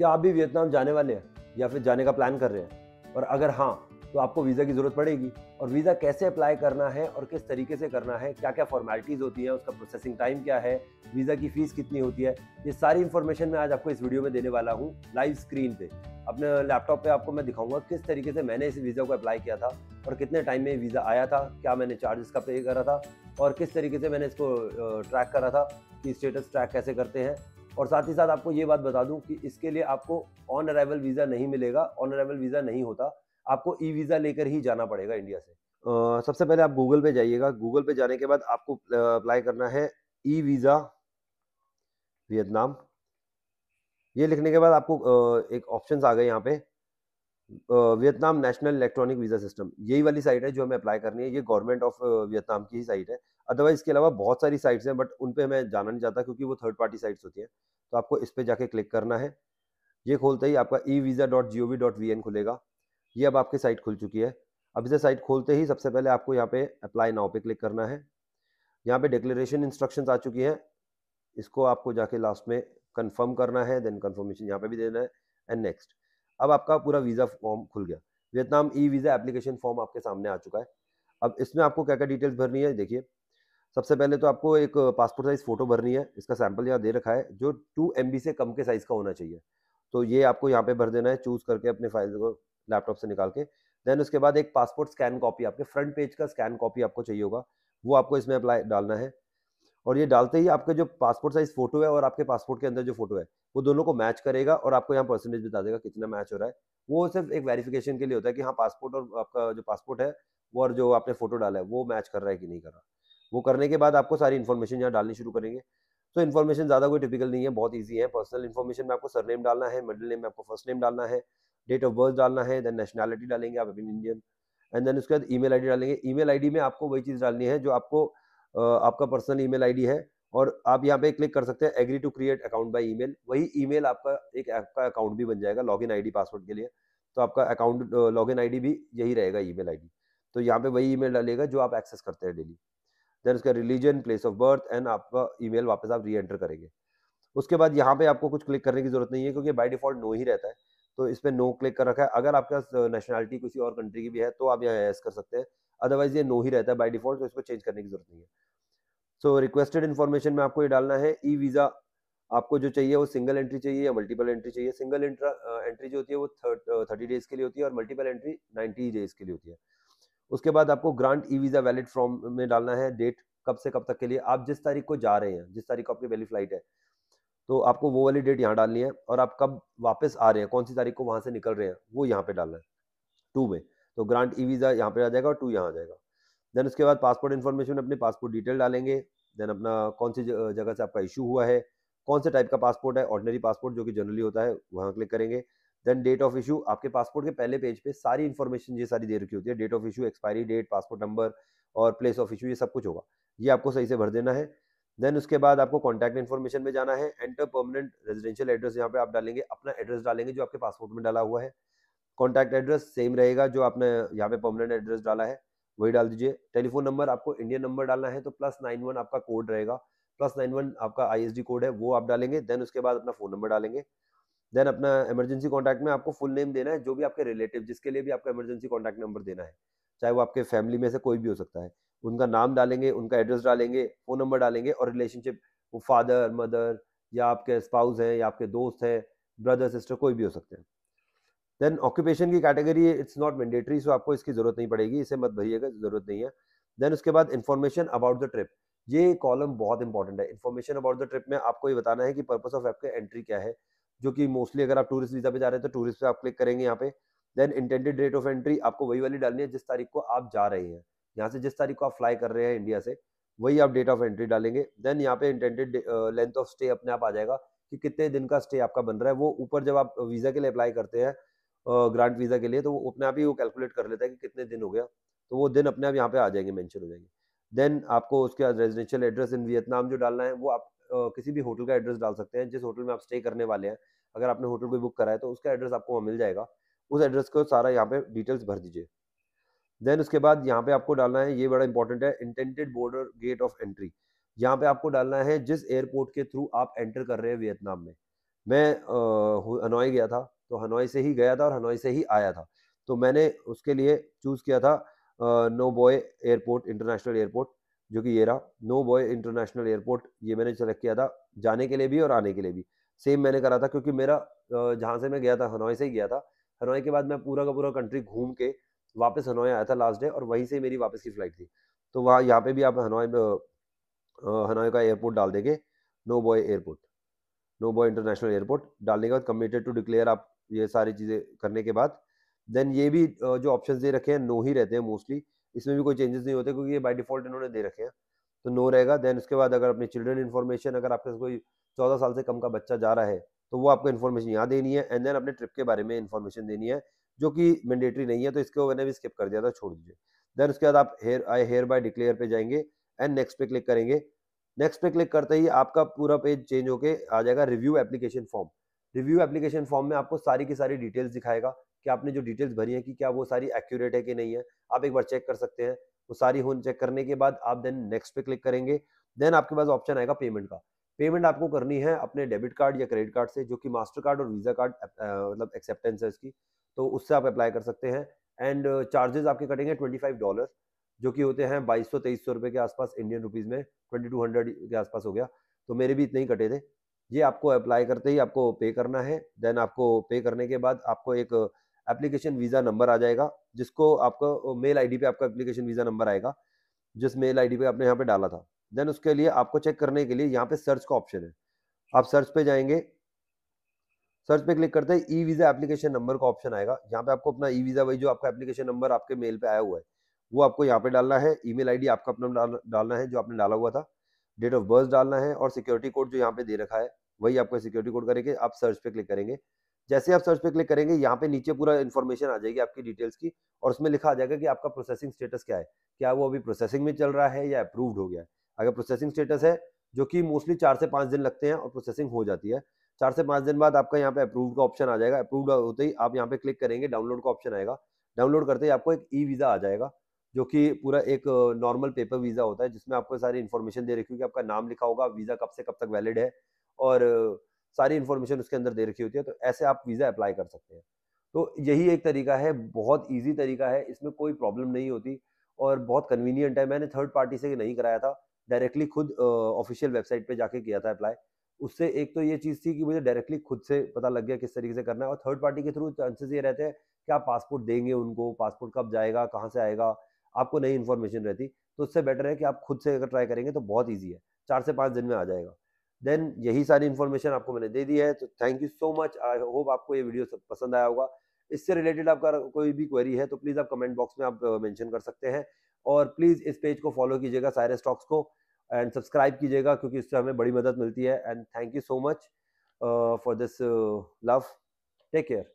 क्या आप भी वियतनाम जाने वाले हैं या फिर जाने का प्लान कर रहे हैं? और अगर हाँ, तो आपको वीज़ा की ज़रूरत पड़ेगी। और वीज़ा कैसे अप्लाई करना है और किस तरीके से करना है, क्या-क्या फ़ॉर्मेलिटीज़ होती हैं, उसका प्रोसेसिंग टाइम क्या है, वीज़ा की फ़ीस कितनी होती है, ये सारी इन्फॉर्मेशन मैं आज आपको इस वीडियो में देने वाला हूँ लाइव स्क्रीन पे। अपने लैपटॉप पे आपको मैं दिखाऊँगा किस तरीके से मैंने इस वीज़ा को अप्लाई किया था और कितने टाइम में वीज़ा आया था, क्या मैंने चार्जेस का पे करा था और किस तरीके से मैंने इसको ट्रैक करा था कि स्टेटस ट्रैक कैसे करते हैं। और साथ ही साथ आपको ये बात बता दूं कि इसके लिए आपको ऑन अराइवल वीज़ा नहीं मिलेगा, ऑन अराइवल वीज़ा नहीं होता, आपको ई वीज़ा लेकर ही जाना पड़ेगा इंडिया से। सबसे पहले आप गूगल पे जाइएगा, गूगल पे जाने के बाद आपको अप्लाई करना है ई वीज़ा वियतनाम। ये लिखने के बाद आपको एक ऑप्शंस आ गए यहाँ पे, Vietnam national electronic visa system, यही वाली साइट है जो हमें अप्लाई करनी है। ये गवर्नमेंट ऑफ वियतनाम की ही साइट है। अदरवाइज इसके अलावा बहुत सारी साइट्स हैं, बट उन पे मैं जाना नहीं चाहता क्योंकि वो थर्ड पार्टी साइट्स होती हैं। तो आपको इस पे जाके क्लिक करना है। ये खोलते ही आपका evisa.gov.vn खुलेगा। ये अब आपकी साइट खुल चुकी है। अब इसे साइट खोलते ही सबसे पहले आपको यहाँ पे अप्लाई नाउ पे क्लिक करना है। यहाँ पे डिक्लेरेशन इंस्ट्रक्शंस आ चुकी हैं, इसको आपको जाके लास्ट में कंफर्म करना है, देन कंफर्मेशन यहाँ पे भी देना है एंड नेक्स्ट। अब आपका पूरा वीज़ा फॉर्म खुल गया। Vietnam e visa application form आपके सामने आ चुका है। अब इसमें आपको क्या क्या डिटेल्स भरनी है देखिए। सबसे पहले तो आपको एक पासपोर्ट साइज फोटो भरनी है। इसका सैंपल यहाँ दे रखा है जो 2 MB से कम के साइज का होना चाहिए। तो ये आपको यहाँ पे भर देना है, चूज करके अपने फाइल को लैपटॉप से निकाल के। देन उसके बाद एक पासपोर्ट स्कैन कॉपी, आपके फ्रंट पेज का स्कैन कॉपी आपको चाहिए होगा, वो आपको इसमें अप्लाई डालना है। और ये डालते ही आपका जो पासपोर्ट साइज फोटो है और आपके पासपोर्ट के अंदर जो फोटो है वो दोनों को मैच करेगा और आपको यहाँ परसेंटेज बता देगा कितना मैच हो रहा है। वो सिर्फ एक वेरिफिकेशन के लिए होता है कि हाँ पासपोर्ट और आपका जो पासपोर्ट है वो और जो आपने फोटो डाला है वो मैच कर रहा है कि नहीं कर रहा। वो करने के बाद आपको सारी इन्फॉर्मेशन यहाँ डालनी शुरू करेंगे। तो इन्फॉर्मेशन ज़्यादा कोई टिपिकल नहीं है, बहुत ईजी है। पर्सनल इन्फॉर्मेशन में आपको सरनेम डालना है, मिडिल नेम में आपको फर्स्ट नेम डालना है, डेट ऑफ बर्थ डालना है, देन नेशनैलिटी डालेंगे आप अभी इंडियन, एंड देन उसके बाद ईमेल आईडी डालेंगे। ईमेल आईडी में आपको वही चीज़ डालनी है जो आपको आपका पर्सनल ईमेल आईडी है। और आप यहाँ पे क्लिक कर सकते हैं agree to create account by email. वही ईमेल आपका एक आपका अकाउंट भी बन जाएगा लॉगिन आईडी पासवर्ड के लिए। तो आपका अकाउंट लॉगिन आईडी भी यही रहेगा ईमेल आईडी। तो यहाँ पे वही ईमेल डालेगा जो आप एक्सेस करते हैं डेली। देन उसका religion, place of birth and आपका ईमेल वापस आप री एंटर करेंगे। उसके बाद यहाँ पे आपको कुछ क्लिक करने की जरूरत नहीं है क्योंकि बाय डिफॉल्ट नो ही रहता है। तो इस पे नो क्लिक कर रखा है। अगर आपके पास नेशनैलिटी किसी और कंट्री की भी है तो आप यहाँ यस कर सकते हैं, अदरवाइज ये नो ही रहता है बाय डिफॉल्ट, तो इसको चेंज करने की जरूरत नहीं है। सो रिक्वेस्टेड इन्फॉर्मेशन में आपको ये डालना है ई वीज़ा आपको जो चाहिए वो सिंगल एंट्री चाहिए या मल्टीपल एंट्री चाहिए। सिंगल एंट्री जो होती है वो 30 डेज के लिए होती है और मल्टीपल एंट्री 90 डेज के लिए होती है। उसके बाद आपको grant e visa valid from में डालना है डेट, कब से कब तक के लिए, आप जिस तारीख को जा रहे हैं, जिस तारीख को आपकी पहली फ्लाइट है तो आपको वो वाली डेट यहाँ डालनी है। और आप कब वापस आ रहे हैं, कौन सी तारीख को वहां से निकल रहे हैं, वो यहाँ पे डालना है 2 में। तो ग्रांट ई वीज़ा यहाँ पे आ जाएगा और 2 यहाँ आ जाएगा। देन उसके बाद पासपोर्ट इन्फॉर्मेशन अपनी पासपोर्ट डिटेल डालेंगे। देन अपना कौन सी जगह से आपका इशू हुआ है, कौन से टाइप का पासपोर्ट है, ऑर्डिनरी पासपोर्ट जो कि जनरली होता है, वहाँ क्लिक करेंगे। देन डेट ऑफ इशू, आपके पासपोर्ट के पहले पेज पे सारी इन्फॉर्मेशन ये सारी दे रखी होती है, date of issue, expiry date, passport number और प्लेस ऑफ इशू, ये सब कुछ होगा। ये आपको सही से भर देना है। देन उसके बाद आपको कॉन्टैक्ट इन्फॉर्मेशन में जाना है। एंटर परमानेंट रेजिडेंशियल एड्रेस, यहाँ पे आप डालेंगे अपना एड्रेस डालेंगे जो आपके पासपोर्ट में डाला हुआ है। कॉन्टैक्ट एड्रेस सेम रहेगा जो आपने यहाँ पे परमानेंट एड्रेस डाला है वही डाल दीजिए। टेलीफोन नंबर आपको इंडियन नंबर डालना है तो +91 आपका कोड रहेगा, +91 आपका ISD कोड है वो आप डालेंगे। देन उसके बाद अपना फ़ोन नंबर डालेंगे। देन अपना इमरजेंसी कॉन्टैक्ट में आपको फुल नेम देना है, जो भी आपके रिलेटिव जिसके लिए भी आपका इमरजेंसी कॉन्टैक्ट नंबर देना है, चाहे वो आपके फैमिली में से कोई भी हो सकता है, उनका नाम डालेंगे, उनका एड्रेस डालेंगे, फ़ोन नंबर डालेंगे और रिलेशनशिप, वो फादर मदर या आपके स्पाउस हैं या आपके दोस्त हैं, ब्रदर सिस्टर कोई भी हो सकते हैं। देन ऑक्यूपेशन की कैटेगरी इट्स नॉट मैंडेटरी, सो आपको इसकी जरूरत नहीं पड़ेगी, इसे मत भरिएगा, जरूरत नहीं है। देन उसके बाद इन्फॉर्मेशन अबाउट द ट्रिप, ये कॉलम बहुत इंपॉर्टेंट है। इन्फॉर्मेशन अबाउट द ट्रिप में आपको ये बताना है कि पर्पस ऑफ आपके एंट्री क्या है, जो कि मोस्टली अगर आप टूरिस्ट वीजा पे जा रहे हैं तो टूरिस्ट पे आप क्लिक करेंगे यहाँ पे। Then intended date of entry आपको वही वाली डालनी है जिस तारीख को आप जा रहे हैं, यहाँ से जिस तारीख को आप फ्लाई कर रहे हैं इंडिया से, वही आप डेट ऑफ एंट्री डालेंगे। देन यहाँ पे इंटेंडेड लेंथ ऑफ स्टे अपने आप आ जाएगा कि कितने दिन का स्टे आपका बन रहा है। वो ऊपर जब आप वीजा के लिए अप्लाई करते हैं ग्रांट वीजा के लिए, तो वो अपने आप ही वो कैलकुलेट कर लेता है कि कितने दिन हो गया, तो वो दिन अपने आप यहाँ पे आ जाएंगे, मेंशन हो जाएंगे। देन आपको उसके बाद रेजिडेंशियल एड्रेस इन वियतनाम जो डालना है वो आप किसी भी होटल का एड्रेस डाल सकते हैं, जिस होटल में आप स्टे करने वाले हैं। अगर आपने होटल कोई बुक करा है तो उसका एड्रेस आपको वहाँ मिल जाएगा, उस एड्रेस को सारा यहाँ पे डिटेल्स भर दीजिए। देन उसके बाद यहाँ पे आपको डालना है, ये बड़ा इंपॉर्टेंट है, intended border gate of entry. यहाँ पे आपको डालना है जिस एयरपोर्ट के थ्रू आप एंटर कर रहे हैं वियतनाम में, मैं हनोई गया था, तो हनोई से ही गया था और हनोई से ही आया था। तो मैंने उसके लिए चूज़ किया था नोबॉय एयरपोर्ट, इंटरनेशनल एयरपोर्ट, जो कि ये रहा, नोबॉय इंटरनेशनल एयरपोर्ट। ये मैंने सेलेक्ट किया था जाने के लिए भी और आने के लिए भी। सेम मैंने करा था क्योंकि मेरा जहाँ से मैं गया था, हनोई से ही गया था। हनोई के बाद मैं पूरा का पूरा कंट्री घूम के वापस हनोई आया था लास्ट डे, और वहीं से मेरी वापस की फ्लाइट थी। तो वहाँ यहाँ पे भी आप हनोई में हनोई का एयरपोर्ट डाल देंगे, नोबॉय एयरपोर्ट, नोबॉय इंटरनेशनल एयरपोर्ट डालने के बाद कमिटेड टू डिक्लेयर, आप ये सारी चीज़ें करने के बाद देन ये भी जो ऑप्शंस दे रखे हैं नो ही रहते हैं मोस्टली। इसमें भी कोई चेंजेस नहीं होते क्योंकि ये बाय डिफ़ॉल्ट इन्होंने दे रखे हैं। तो नो रहेगा। देन उसके बाद अगर अपनी चिल्ड्रन इन्फॉर्मेशन, अगर आपके पास कोई 14 साल से कम का बच्चा जा रहा है, तो वो आपको इन्फॉर्मेशन यहाँ देनी है। एंड देन अपने ट्रिप के बारे में इन्फॉर्मेशन देनी है, जो कि मैंडेटरी नहीं है, तो इसको मैंने भी स्किप कर दिया था, छोड़ दीजिए। देन उसके बाद आप आई हेयर बाय डिक्लेयर पे जाएँगे एंड नेक्स्ट पे क्लिक करेंगे। नेक्स्ट पे क्लिक करते ही आपका पूरा पेज चेंज होके आ जाएगा review application form. Review application form में आपको सारी की सारी डिटेल्स दिखाएगा कि आपने जो डिटेल्स भरी है कि क्या वो सारी एक्यूरेट है कि नहीं है। आप एक बार चेक कर सकते हैं। वो सारी हो चेक करने के बाद आप देन नेक्स्ट पे क्लिक करेंगे। देन आपके पास ऑप्शन आएगा पेमेंट का। पेमेंट आपको करनी है अपने डेबिट कार्ड या क्रेडिट कार्ड से, जो कि मास्टर कार्ड और वीजा कार्ड मतलब एक्सेप्टेंस है इसकी, तो उससे आप अप्लाई कर सकते हैं। एंड चार्जेस आपके कटेंगे $25, जो कि होते हैं 2200-2300 रुपए के आसपास इंडियन रुपीज में, 2200 के आसपास हो गया। तो मेरे भी इतने ही कटे थे। ये आपको अप्लाई करते ही आपको पे करना है। देन आपको पे करने के बाद आपको एक एप्लीकेशन वीज़ा नंबर आ जाएगा, जिसको आपको मेल आईडी पे आपका एप्लीकेशन वीज़ा नंबर आएगा, जिस मेल आईडी पे आपने यहाँ पे डाला था। देन उसके लिए आपको चेक करने के लिए यहाँ पे सर्च का ऑप्शन है। आप सर्च पे जाएँगे, सर्च पे क्लिक करते ही ई वीज़ा एप्लीकेशन नंबर का ऑप्शन आएगा। यहाँ पे आपको अपना ई वीज़ा, वही जो आपका एप्लीकेशन नंबर आपके मेल पे आया हुआ है, वो आपको यहाँ पे डालना है। ईमेल आईडी आपका अपना डालना है जो आपने डाला हुआ था। डेट ऑफ बर्थ डालना है और सिक्योरिटी कोड जो यहाँ पे दे रखा है, वही आपको सिक्योरिटी कोड करके आप सर्च पे क्लिक करेंगे। जैसे आप सर्च पे क्लिक करेंगे, यहाँ पे नीचे पूरा इन्फॉर्मेशन आ जाएगी आपकी डिटेल्स की, और उसमें लिखा आ जाएगा कि आपका प्रोसेसिंग स्टेटस क्या है। क्या वो अभी प्रोसेसिंग में चल रहा है या अप्रूव्ड हो गया है। अगर प्रोसेसिंग स्टेटस है, जो कि मोस्टली 4 से 5 दिन लगते हैं और प्रोसेसिंग हो जाती है। 4 से 5 दिन बाद आपका यहाँ पे अप्रूव्ड का ऑप्शन आ जाएगा। अप्रूव्ड होते ही आप यहाँ पे क्लिक करेंगे, डाउनलोड का ऑप्शन आएगा। डाउनलोड करते ही आपको एक ई वीज़ा आ जाएगा, जो कि पूरा एक नॉर्मल पेपर वीज़ा होता है, जिसमें आपको सारी इन्फॉर्मेशन दे रखी होगी, आपका नाम लिखा होगा, वीज़ा कब से कब तक वैलिड है, और सारी इन्फॉर्मेशन उसके अंदर दे रखी होती है। तो ऐसे आप वीज़ा अप्लाई कर सकते हैं। तो यही एक तरीका है, बहुत ईज़ी तरीका है, इसमें कोई प्रॉब्लम नहीं होती और बहुत कन्वीनिएंट है। मैंने थर्ड पार्टी से नहीं कराया था, डायरेक्टली खुद ऑफिशियल वेबसाइट पे जाके किया था अप्लाई। उससे एक तो ये चीज़ थी कि मुझे डायरेक्टली खुद से पता लग गया किस तरीके से करना है, और थर्ड पार्टी के थ्रू चांसेस ये रहते हैं कि आप पासपोर्ट देंगे उनको, पासपोर्ट कब जाएगा, कहाँ से आएगा, आपको नई इन्फॉर्मेशन रहती। तो उससे बेटर है कि आप खुद से अगर ट्राई करेंगे तो बहुत ईज़ी है, 4 से 5 दिन में आ जाएगा। देन यही सारी इन्फॉर्मेशन आपको मैंने दे दी है, तो thank you so much. I hope आपको ये वीडियो सब पसंद आया होगा। इससे रिलेटेड आपका कोई भी क्वेरी है तो प्लीज़ आप कमेंट बॉक्स में आप मेंशन कर सकते हैं, और प्लीज़ इस पेज को फॉलो कीजिएगा, साइरस टॉक्स को, एंड सब्सक्राइब कीजिएगा क्योंकि इससे हमें बड़ी मदद मिलती है। And thank you so much for this love. Take care.